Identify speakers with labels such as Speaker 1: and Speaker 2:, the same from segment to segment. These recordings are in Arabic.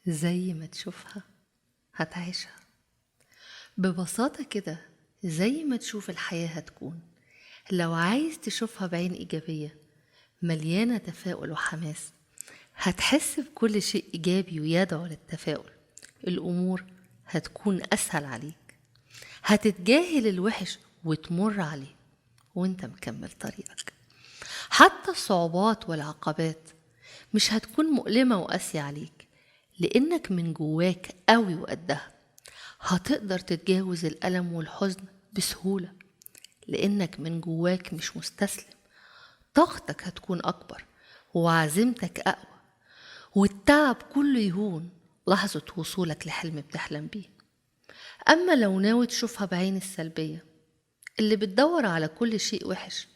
Speaker 1: زي ما تشوفها هتعيشها. ببساطة كده، زي ما تشوف الحياة هتكون. لو عايز تشوفها بعين إيجابية مليانة تفاؤل وحماس، هتحس بكل شيء إيجابي ويدعو للتفاؤل. الأمور هتكون أسهل عليك، هتتجاهل الوحش وتمر عليه وانت مكمل طريقك. حتى الصعوبات والعقبات مش هتكون مؤلمة وقاسية عليك، لأنك من جواك قوي وقدها. هتقدر تتجاوز الألم والحزن بسهولة، لأنك من جواك مش مستسلم. طاقتك هتكون أكبر وعزيمتك أقوى، والتعب كله يهون لحظة وصولك لحلم بتحلم بيه. أما لو ناوي تشوفها بعين السلبية اللي بتدور على كل شيء وحش،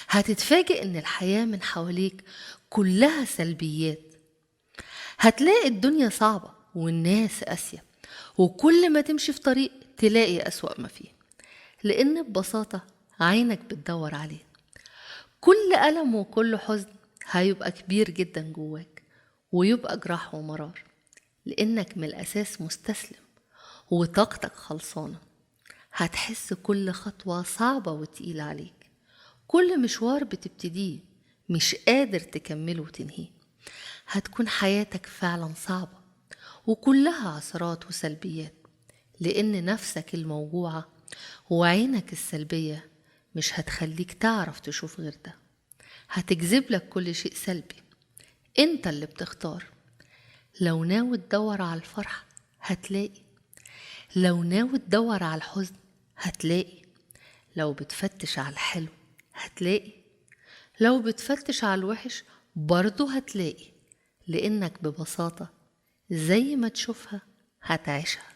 Speaker 1: هتتفاجئ إن الحياة من حواليك كلها سلبيات. هتلاقي الدنيا صعبة والناس قاسية، وكل ما تمشي في طريق تلاقي أسوأ ما فيه، لأن ببساطة عينك بتدور عليه. كل ألم وكل حزن هيبقى كبير جدا جواك، ويبقى جراح ومرار، لأنك من الأساس مستسلم وطاقتك خلصانة. هتحس كل خطوة صعبة وتقيلة عليك، كل مشوار بتبتديه مش قادر تكمله وتنهيه. هتكون حياتك فعلا صعبة وكلها عثرات وسلبيات، لأن نفسك الموجوعة وعينك السلبية مش هتخليك تعرف تشوف غير ده. هتجذب لك كل شيء سلبي. انت اللي بتختار. لو ناوي تدور على الفرح هتلاقي، لو ناوي تدور على الحزن هتلاقي، لو بتفتش على الحلو هتلاقي، لو بتفتش على الوحش برضو هتلاقي، لأنك ببساطة زي ما تشوفها هتعيشها.